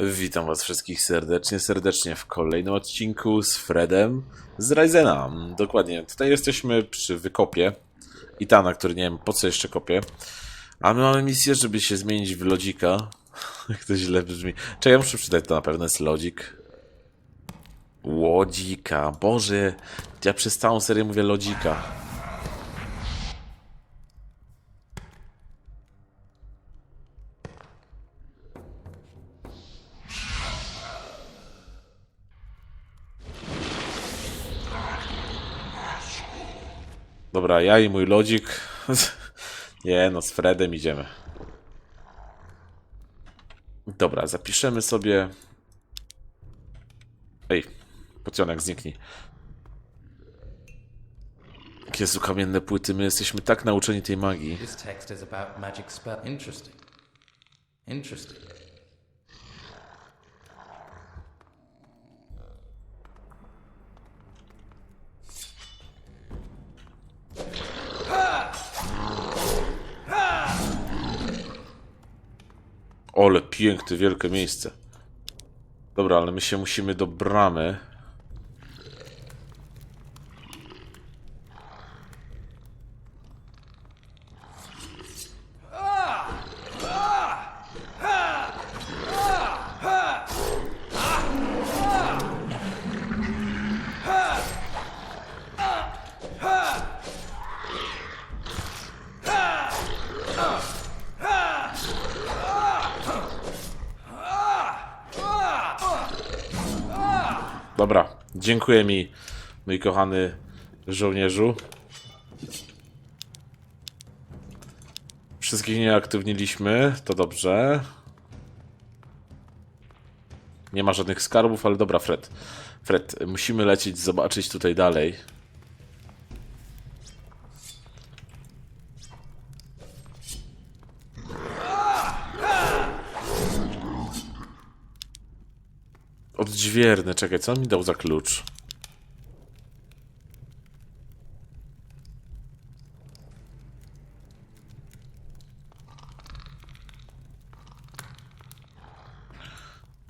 Witam was wszystkich serdecznie w kolejnym odcinku z Fredem z Ryzena. Dokładnie, tutaj jesteśmy przy wykopie Itana, który nie wiem po co jeszcze kopię. A my mamy misję, żeby się zmienić w lodzika. Jak to źle brzmi. Czekaj, ja muszę przydać, to na pewno jest lodzik. Łodzika, Boże, ja przez całą serię mówię lodzika. Dobra, ja i mój lodzik. Nie no, z Fredem idziemy. Dobra, zapiszemy sobie. Ej, pocionek zniknij. Jezu, kamienne płyty, my jesteśmy tak nauczeni tej magii. This text is about magic spell. Interesting. Interesting. Ole, piękne, wielkie miejsce. Dobra, ale my się musimy do bramy. Dobra, dziękuję mi, mój kochany żołnierzu. Wszystkich nie aktywniliśmy, to dobrze. Nie ma żadnych skarbów, ale dobra, Fred. Fred, musimy lecieć, zobaczyć tutaj dalej. Odźwierny, czekaj, co on mi dał za klucz?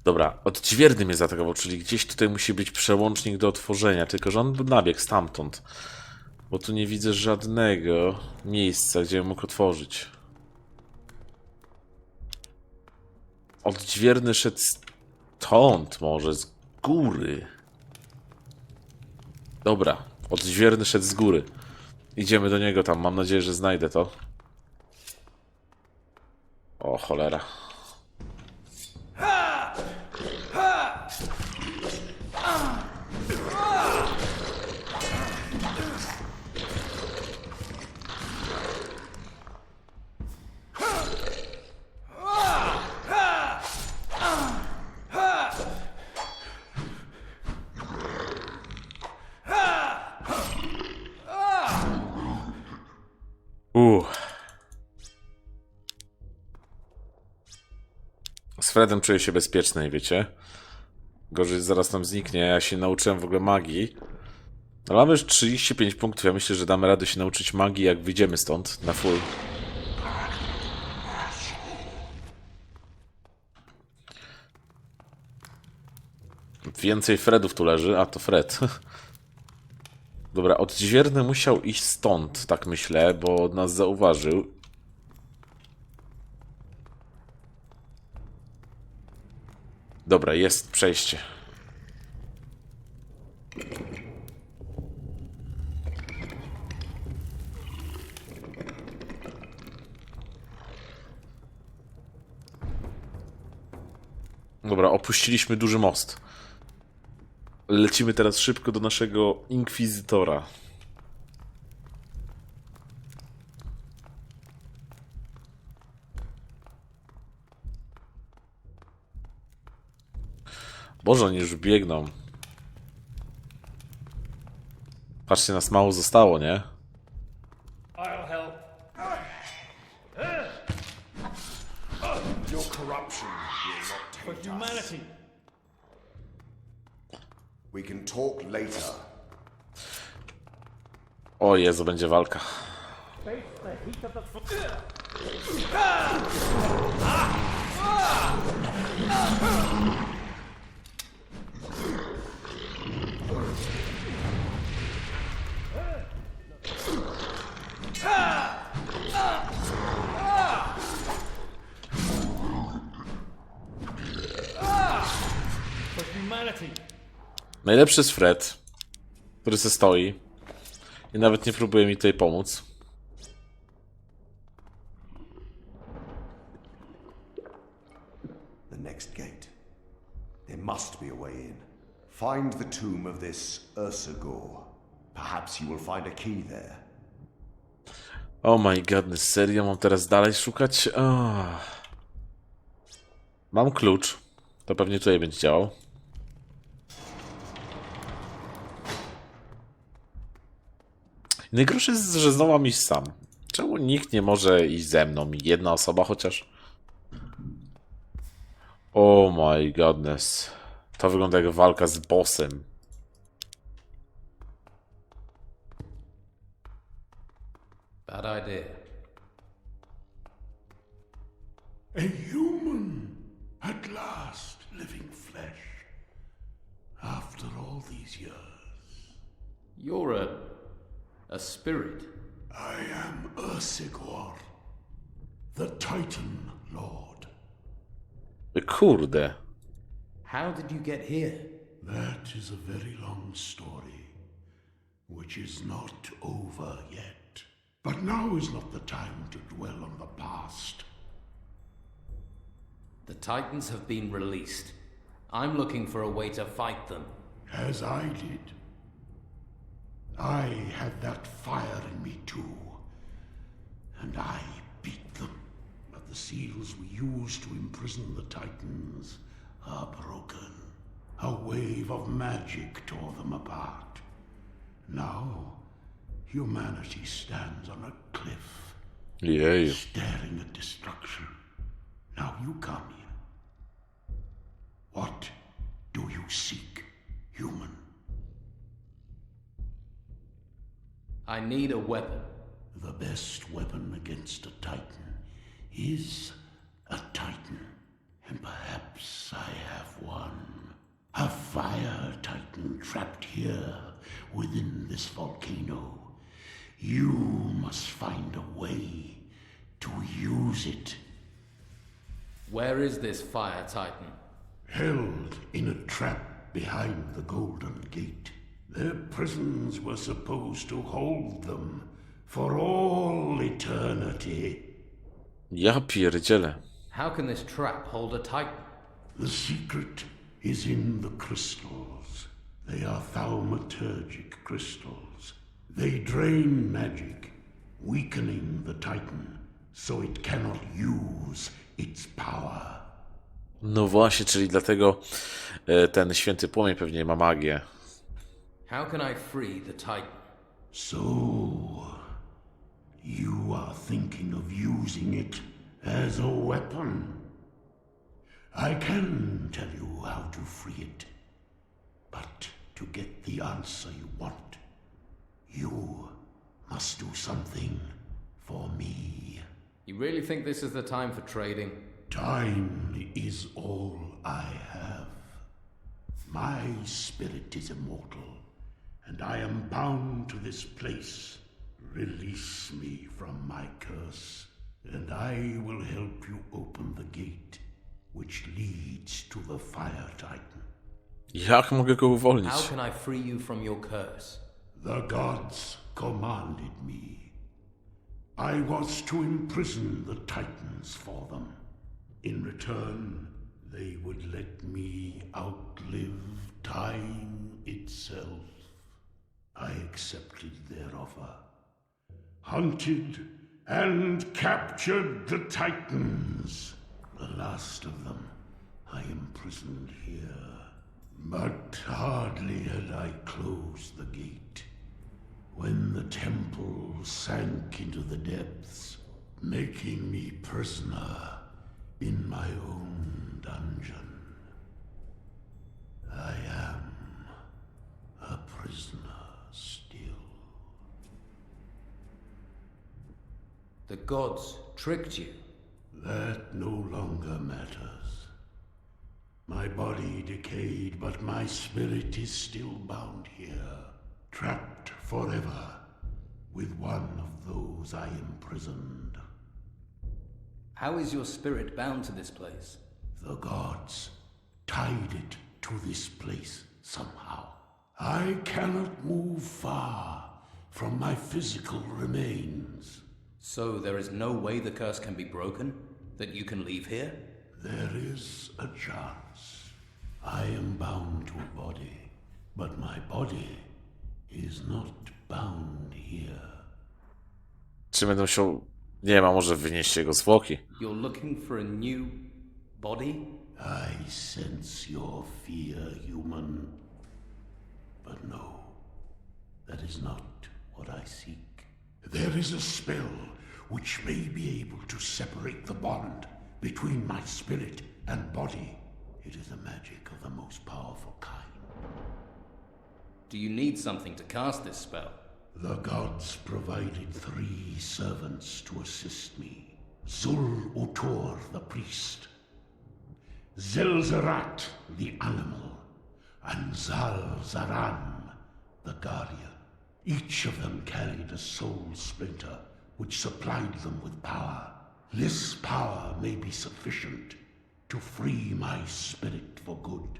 Dobra, odźwierny mnie zaatakował, czyli gdzieś tutaj musi być przełącznik do otworzenia, tylko że on nabiegł stamtąd. Bo tu nie widzę żadnego miejsca, gdzie mógł otworzyć. Odźwierny szedł stąd może, z góry. Dobra, odźwierny szedł z góry. Idziemy do niego tam, mam nadzieję, że znajdę to. O cholera. Z Fredem czuję się bezpieczny, wiecie? Gorzej zaraz nam zniknie, ja się nauczyłem w ogóle magii. Ale mamy już 35 punktów, ja myślę, że damy radę się nauczyć magii, jak wyjdziemy stąd na full. Więcej Fredów tu leży, a to Fred. Dobra, odźwierny musiał iść stąd, tak myślę, bo nas zauważył. Dobra, jest przejście. Dobra, opuściliśmy duży most. Lecimy teraz szybko do naszego inkwizytora. Boże, oni już biegną. Patrzcie, nas mało zostało, nie? I'll help. Your corruption will not For taint us. humanity. We can talk later. O Jezu, będzie walka. Face the heat of the For humanity. Najlepszy jest Fred, który se stoi i nawet nie próbuje mi tutaj pomóc. The next gate. There must be a way in. Find the tomb of this Ursegor. Perhaps you will find a key there. Oh my god, serio? Mam teraz dalej szukać? Mam klucz. To pewnie tutaj będzie działał. Najgorsze jest, że znowu mam iść sam. Czemu nikt nie może iść ze mną? Jedna osoba chociaż? Oh my godness. To wygląda jak walka z bossem. Bad idea. A human at last living flesh. After all these years, You're a spirit. I am Ursegor, the Titan Lord. Kurde. How did you get here? That is a very long story, which is not over yet. But now is not the time to dwell on the past. The Titans have been released. I'm looking for a way to fight them. As I did. I had that fire in me too, and I beat them. But the seals we used to imprison the Titans are broken. A wave of magic tore them apart. Now, humanity stands on a cliff, Jeju. staring at destruction. Now you come here. What do you seek, human? I need a weapon. The best weapon against a Titan is a Titan. And perhaps I have one. A fire Titan trapped here within this volcano. You must find a way to use it. Where is this fire Titan? Held in a trap behind the Golden Gate. Their prisons were supposed to hold them for all eternity. Ja pierdzielę. How can this trap hold a Titan? The secret is in the crystals. They are thaumaturgic crystals. They drain magic, weakening the Titan so it cannot use its power. No właśnie, czyli dlatego ten święty płomień pewnie ma magię. How can I free the Titan? So, you are thinking of using it as a weapon? I can tell you how to free it. But to get the answer you want, you must do something for me. You really think this is the time for trading? Time is all I have. My spirit is immortal, and I am bound to this place. Release me from my curse, and I will help you open the gate, which leads to the Fire Titan. Jak mogę go uwolnić? How can I free you from your curse? The gods commanded me. I was to imprison the Titans for them. In return, they would let me outlive time itself. I accepted their offer, hunted and captured the Titans. The last of them I imprisoned here. But hardly had I closed the gate when the temple sank into the depths, making me prisoner in my own dungeon. I am a prisoner still. The gods tricked you. That no longer matters. My body decayed, but my spirit is still bound here, trapped forever with one of those I imprisoned. How is your spirit bound to this place? The gods tied it to this place somehow. I cannot move far from my physical remains. So there is no way the curse can be broken? That you can leave here? There is a chance. I am bound to a body, but my body is not bound here. Czy będę musiał... Nie wiem, a może wynieść jego zwłoki? You're looking for a new body? I sense your fear, human. But no, that is not what I seek. There is a spell which may be able to separate the bond between my spirit and body. It is a magic of the most powerful kind. Do you need something to cast this spell? The gods provided 3 servants to assist me. Zul-Utur, the priest, Zelzerat, the animal, and Zal-Zaran, the guardian. Each of them carried a soul splinter which supplied them with power. This power may be sufficient to free my spirit for good.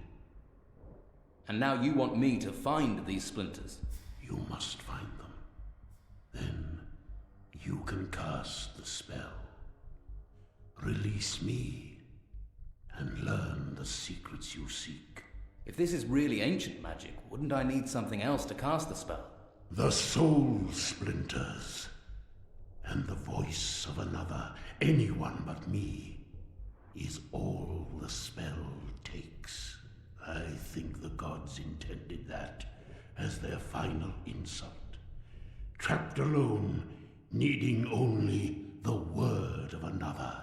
And now you want me to find these splinters? You must find them. Then you can cast the spell. Release me and learn the secrets you seek. If this is really ancient magic, wouldn't I need something else to cast the spell? The soul splinters and the voice of another, anyone but me, is all the spell takes. I think the gods intended that as their final insult. Trapped alone, needing only the word of another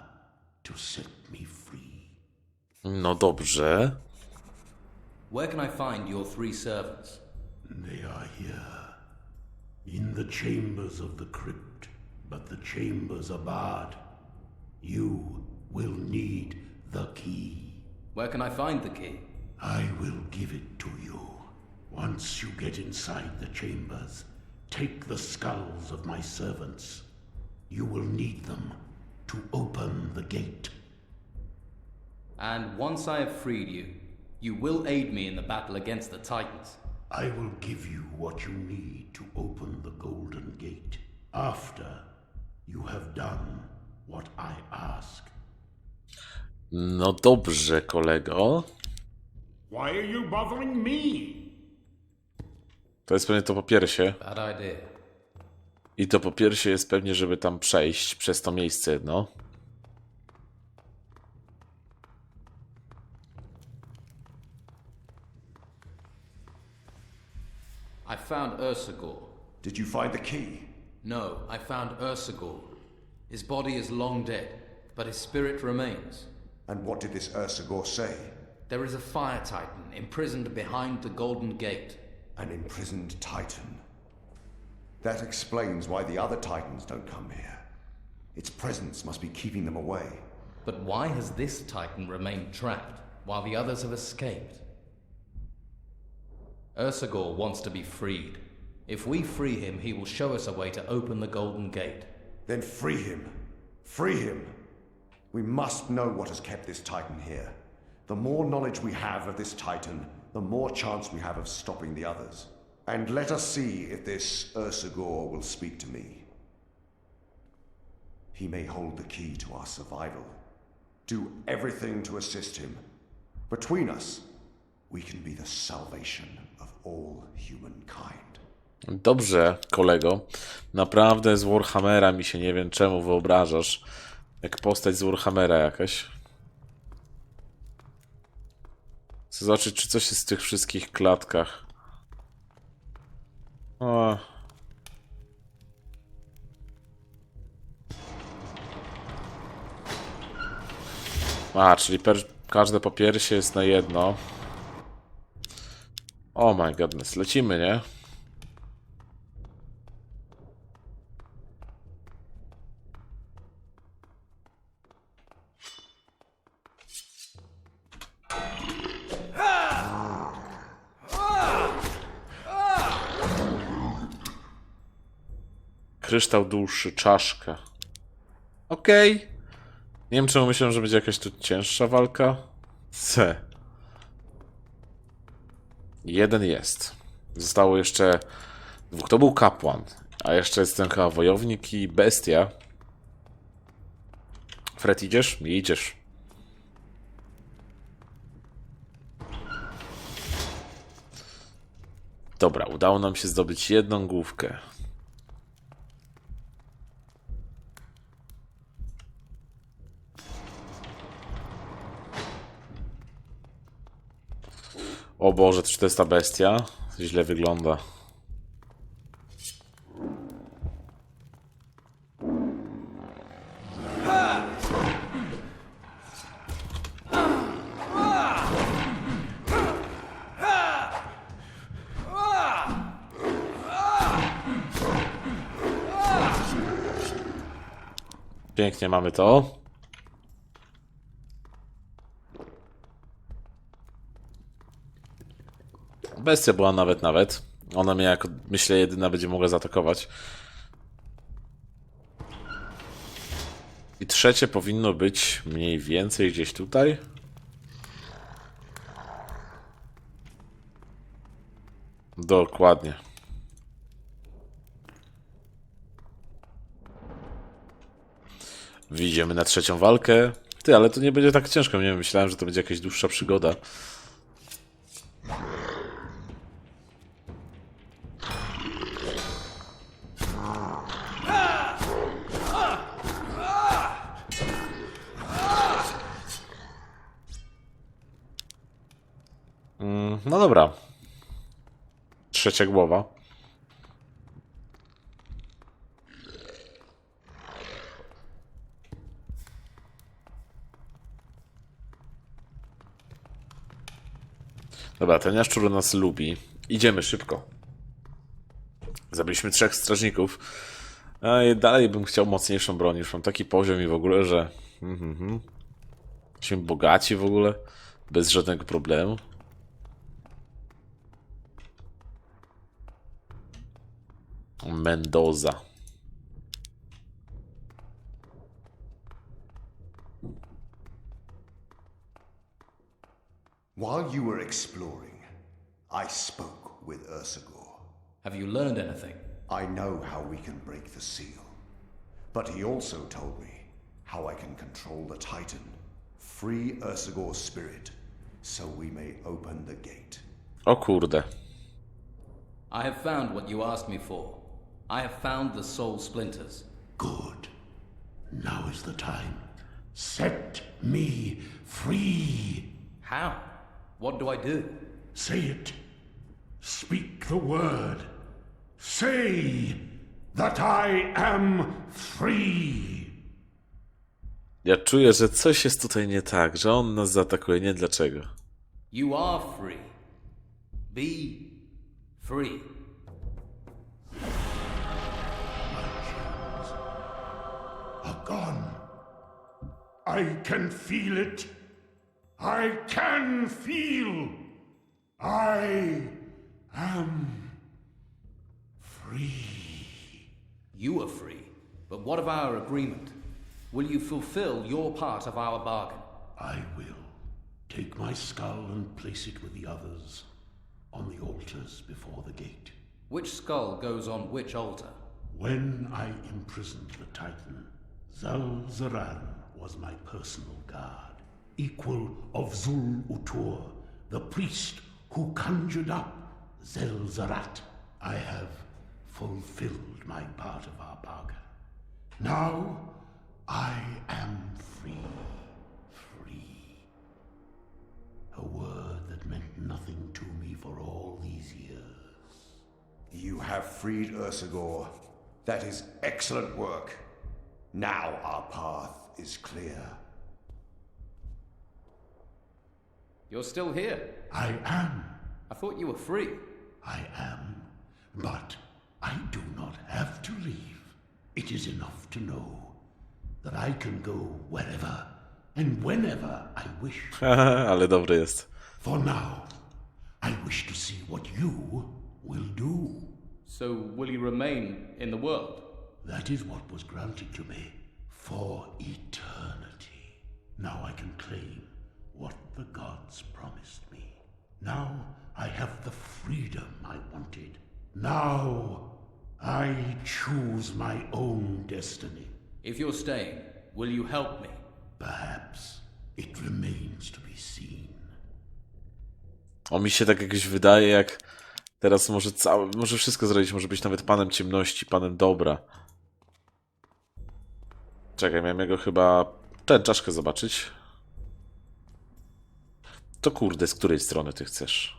to set me free. No dobrze. Where can I find your 3 servants? They are here, in the chambers of the crypt, but the chambers are barred. You will need the key. Where can I find the key? I will give it to you. Once you get inside the chambers, take the skulls of my servants. You will need them to open the gate. And once I have freed you, you will aid me in the battle against the Titans. I will give you what you need to open the golden gate, after you have done what I ask. No dobrze, kolego. Why are you bothering me? To jest pewnie to po piersie. Bad idea. I to po piersie jest pewnie, żeby tam przejść przez to miejsce jedno. I found Ursegor. Did you find the key? No, I found Ursegor. His body is long dead, but his spirit remains. And what did this Ursegor say? There is a fire titan imprisoned behind the Golden Gate. An imprisoned titan. That explains why the other titans don't come here. Its presence must be keeping them away. But why has this titan remained trapped, while the others have escaped? Ursegor wants to be freed. If we free him, he will show us a way to open the Golden Gate. Then free him. Free him. We must know what has kept this titan here. The more knowledge we have of this titan, the more chance we have of stopping the others. And let us see if this Ursegor will speak to me. He may hold the key to our survival. Do everything to assist him. Between us, we can be the salvation of all humankind. Dobrze, kolego. Naprawdę z Warhammera mi się nie wiem czemu wyobrażasz. Jak postać z Warhammera jakaś. Chcę zobaczyć, czy coś jest w tych wszystkich klatkach. O. A, czyli każde popiersie jest na jedno. Oh my goodness, lecimy, nie? Kryształ dłuższy, czaszka. Okej. Nie wiem, czemu myślałem, że będzie jakaś tu cięższa walka. C. Jeden jest. Zostało jeszcze dwóch. To był kapłan. A jeszcze jest ten chyba wojownik i bestia. Fred, idziesz? Nie idziesz. Dobra, udało nam się zdobyć jedną główkę. O Boże, czy to jest ta bestia? Źle wygląda. Pięknie mamy to. Bestia była nawet. Ona mnie jako, myślę, jedyna będzie mogła zaatakować. I trzecie powinno być mniej więcej gdzieś tutaj. Dokładnie. Widzimy na trzecią walkę. Ty, ale to nie będzie tak ciężko. Nie wiem, myślałem, że to będzie jakaś dłuższa przygoda. No dobra. Trzecia głowa. Dobra, ten jaszczur nas lubi. Idziemy szybko. Zabiliśmy 3 strażników. A dalej bym chciał mocniejszą broń. Już mam taki poziom i w ogóle, że... Jesteśmy bogaci w ogóle. Bez żadnego problemu. Mendoza. While you were exploring, I spoke with Ursegor. Have you learned anything? I know how we can break the seal, but he also told me how I can control the Titan, free Ursegor's spirit, so we may open the gate. O kurde. I have found what you asked me for. I have found the soul splinters. Good. Now is the time. Set me free. How? What do I do? Say it. Speak the word. Say that I am free. Ja czuję, że coś jest tutaj nie tak, że on nas zaatakuje, nie dlaczego. You are free. Be free. Are gone. I can feel it. I can feel. I am free. You are free. But what of our agreement? Will you fulfill your part of our bargain? I will. Take my skull and place it with the others on the altars before the gate. Which skull goes on which altar? When I imprisoned the Titan, Zapraszam was my personal guard, equal of Zul-Utur, the priest who conjured up Zelzarat. I have fulfilled my part of our bargain. Now I am free. Free. A word that meant nothing to me for all these years. You have freed Ursegor. That is excellent work. Now our path is clear. You're still here. I am. I thought you were free. I am. But I do not have to leave. It is enough to know that I can go wherever and whenever I wish. Ale dobry jest. For now, I wish to see what you will do. So will you remain in the world? That is what was granted to me for eternity. Now I can claim what the gods promised me. Now I have the freedom I wanted. Now I choose my own destiny. If you're staying, will you help me? Perhaps it remains to be seen. On mi się tak jakoś wydaje, jak teraz może wszystko zrobić, może być nawet panem ciemności, panem dobra. Czekaj, miałem jego chyba tę czaszkę zobaczyć. To kurde, z której strony ty chcesz?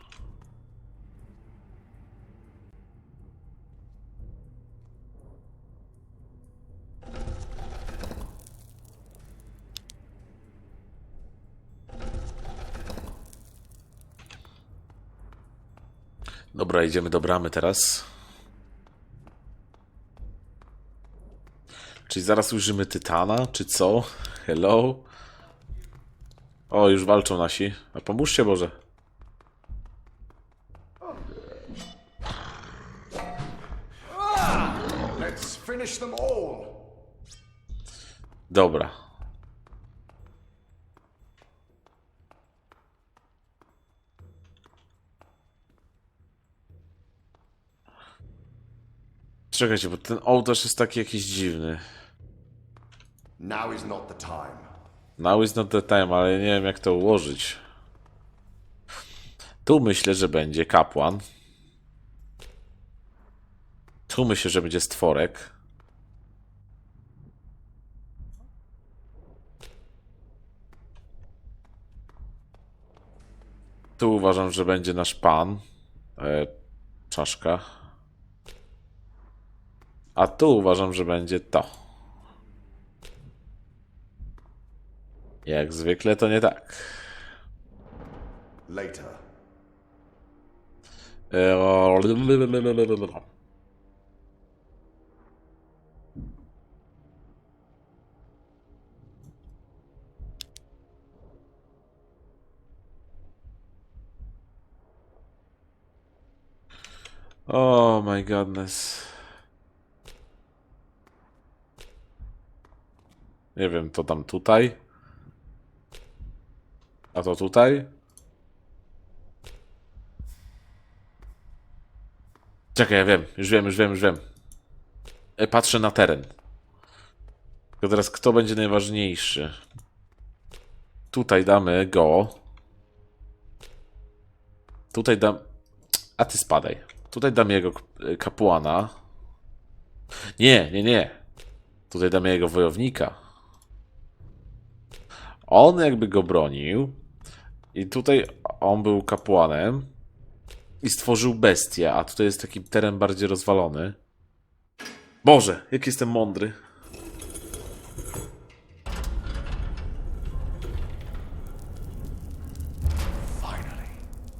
Dobra, idziemy do bramy teraz. Czyli zaraz ujrzymy Tytana, czy co? Hello? O, już walczą nasi. A pomóżcie Boże. Let's finish them all. Dobra. Czekajcie, bo ten ołtarz jest taki jakiś dziwny. Now is not the time. Now is not the time, ale nie wiem jak to ułożyć. Tu myślę, że będzie kapłan. Tu myślę, że będzie stworek. Tu uważam, że będzie nasz pan. Czaszka. A tu uważam, że będzie to. Jak zwykle to nie tak. Later. Oh my goodness. Nie wiem, to tam tutaj. A to tutaj. Czekaj, ja wiem. Już wiem. Patrzę na teren. Tylko teraz kto będzie najważniejszy? Tutaj damy go. Tutaj dam... A ty spadaj. Tutaj dam jego kapłana. Nie. Tutaj damy jego wojownika. On jakby go bronił. I tutaj on był kapłanem. I stworzył bestię. A tutaj jest taki teren bardziej rozwalony. Boże, jak jestem mądry. Finally,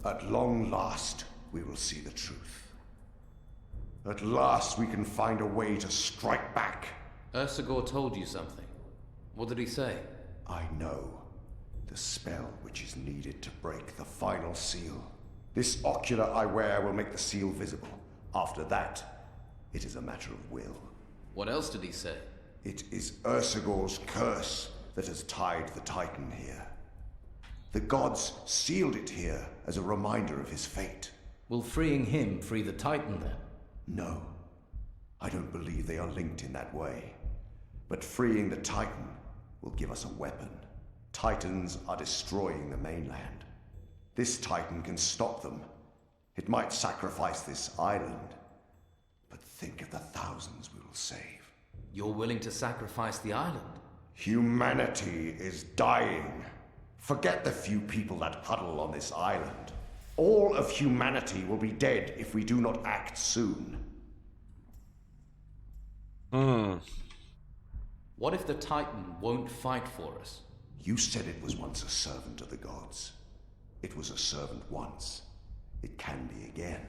at long last, we will see the truth. At last we can find a way to strike back. Ursegor told you something. What did he say? I know the spell which is needed to break the final seal. This ocular I wear will make the seal visible. After that, it is a matter of will. What else did he say? It is Ursegor's curse that has tied the Titan here. The gods sealed it here as a reminder of his fate. Will freeing him free the Titan then? No, I don't believe they are linked in that way. But freeing the Titan will give us a weapon. Titans are destroying the mainland. This Titan can stop them. It might sacrifice this island. But think of the thousands we will save. You're willing to sacrifice the island? Humanity is dying. Forget the few people that huddle on this island. All of humanity will be dead if we do not act soon. What if the Titan won't fight for us? You said it was once a servant of the gods. It was a servant once. It can be again.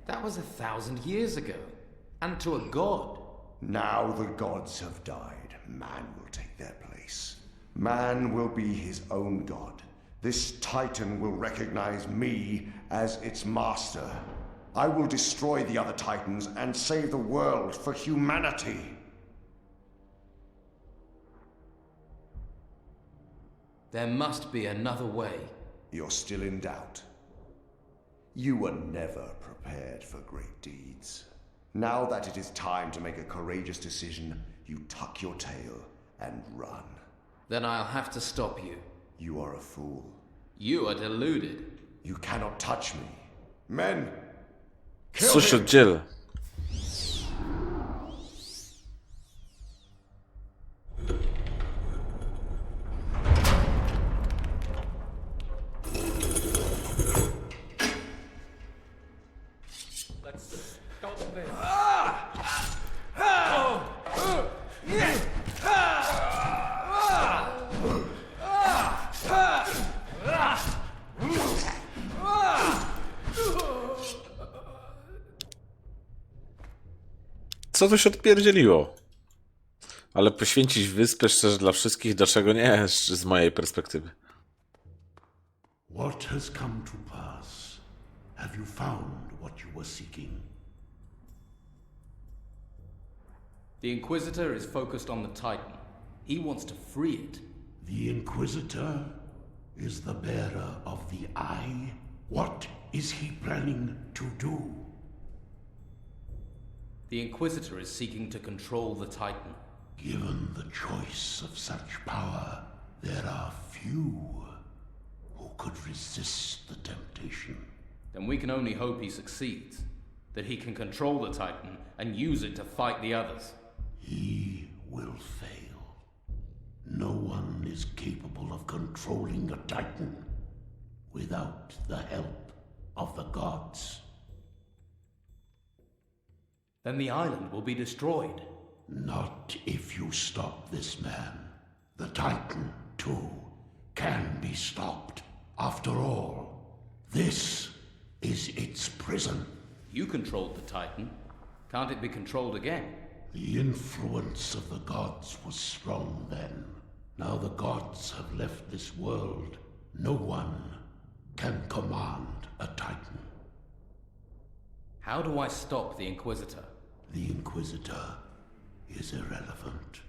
That was 1,000 years ago. And to a god. Now the gods have died. Man will take their place. Man will be his own god. This Titan will recognize me as its master. I will destroy the other Titans and save the world for humanity. There must be another way. You're still in doubt. You were never prepared for great deeds. Now that it is time to make a courageous decision, you tuck your tail and run. Then I'll have to stop you. You are a fool. You are deluded. You cannot touch me. Men! Kill Co się him! dzieje? Co tu się odpierdzieliło? Ale poświęcić wyspę szczerze dla wszystkich, dlaczego nie? Z mojej perspektywy. What has come to pass? Have you found what you were seeking? The Inquisitor is focused on the Titan. He wants to free it. The Inquisitor is the bearer of the Eye. What is he planning to do? The Inquisitor is seeking to control the Titan. Given the choice of such power, there are few who could resist the temptation. Then we can only hope he succeeds. That he can control the Titan and use it to fight the others. He will fail. No one is capable of controlling a Titan without the help of the gods. Then the island will be destroyed. Not if you stop this man. The Titan, too, can be stopped. After all, this is its prison. You controlled the Titan. Can't it be controlled again? The influence of the gods was strong then. Now the gods have left this world. No one can command a Titan. How do I stop the Inquisitor? The Inquisitor is irrelevant.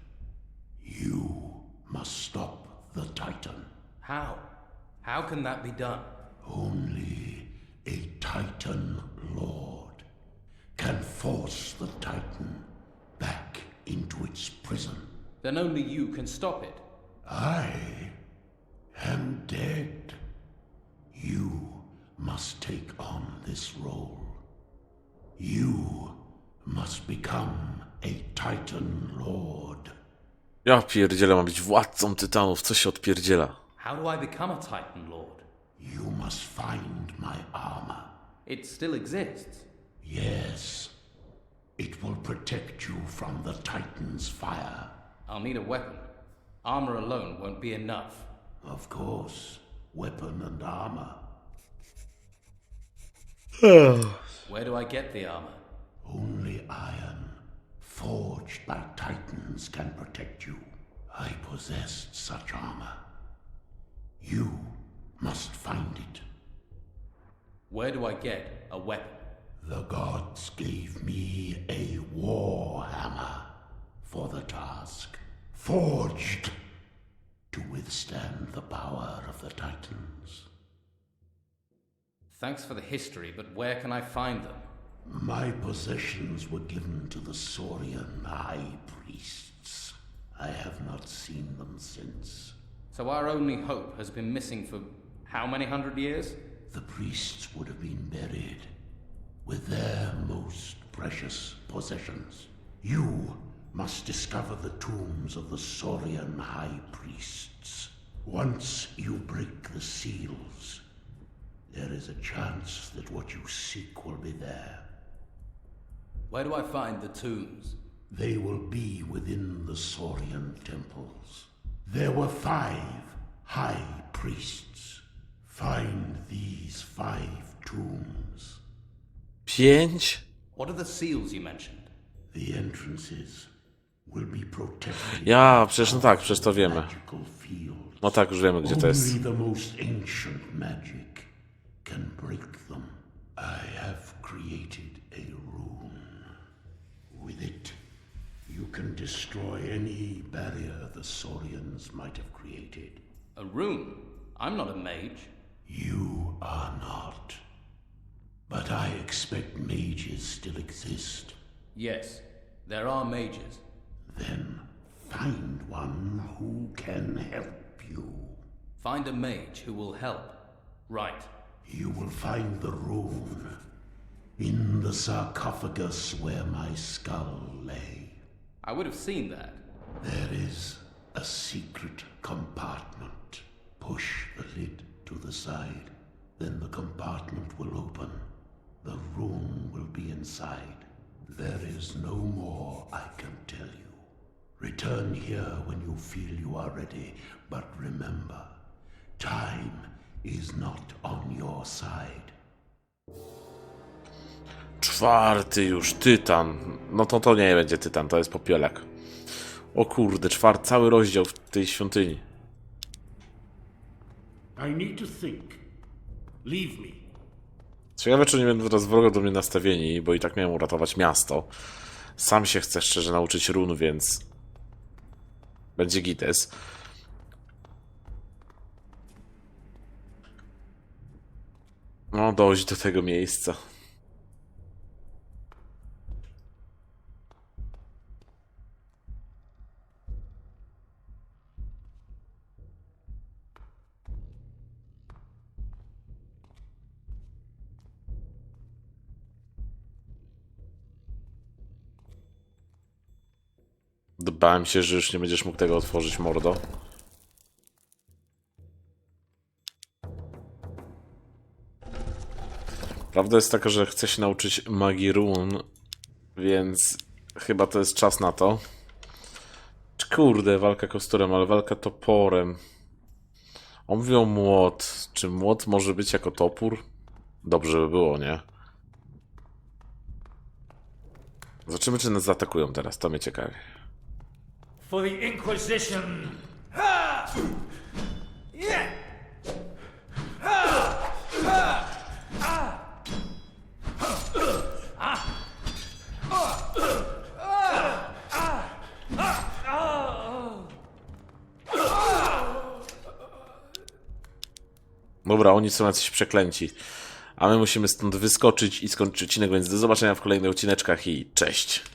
You must stop the Titan. How? How can that be done? Only a Titan Lord can force the Titan back into its prison. Then only you can stop it. I am dead. You must take on this role. You must become a Titan Lord. Ja pierdzielę, mam być władcą tytanów, co się odpierdziela? How do I become a Titan Lord? You must find my armor. It still exists. Yes, it will protect you from the Titan's fire. I'll need a weapon. Armor alone won't be enough. Of course, weapon and armor. Where do I get the armor? Only iron, forged by Titans, can protect you. I possessed such armor. You must find it. Where do I get a weapon? The gods gave me a war hammer for the task, forged to withstand the power of the Titans. Thanks for the history, but where can I find them? My possessions were given to the Saurian high priests. I have not seen them since. So our only hope has been missing for how many 100 years? The priests would have been buried with their most precious possessions. You must discover the tombs of the Saurian high priests. Once you break the seals, there is a chance that what you seek will be there. Where do I find the tombs? They will be within the Saurian temples. There were 5 high priests. Find these 5 tombs. 5? What are the seals you mentioned? The entrances will be protected. Ja, przecież no tak, przecież to wiemy. Magical fields. No tak, już wiemy, gdzie to jest. Only the most ancient magic can break them. I have created a rune. With it, you can destroy any barrier the Saurians might have created. A rune? I'm not a mage. You are not. But I expect mages still exist. Yes, there are mages. Then find one who can help you. Find a mage who will help. Right. You will find the rune in the sarcophagus where my skull lay. I would have seen that. There is a secret compartment. Push the lid to the side, then the compartment will open. The rune will be inside. There is no more I can tell you. Return here when you feel you are ready, but remember, time is not on your side. Czwarty już, tytan. No to nie będzie tytan, to jest popielek. O kurde, cały rozdział w tej świątyni. I need to think. Leave me. Ciekawe, czy nie będą teraz wrogo do mnie nastawieni, bo i tak miałem uratować miasto. Sam się chcę szczerze nauczyć run, więc... będzie gites. No, dojść do tego miejsca. Bałem się, że już nie będziesz mógł tego otworzyć, mordo. Prawda jest taka, że chcę się nauczyć magii run, więc chyba to jest czas na to. Kurde, walka kosturem, ale walka toporem. On mówił o młot. Czy młot może być jako topór? Dobrze by było, nie? Zobaczymy, czy nas zaatakują teraz, to mnie ciekawi. For the Inquisition! Dobra, oni są jacyś przeklęci. A my musimy stąd wyskoczyć i skończyć odcinek, więc do zobaczenia w kolejnych odcineczkach i cześć!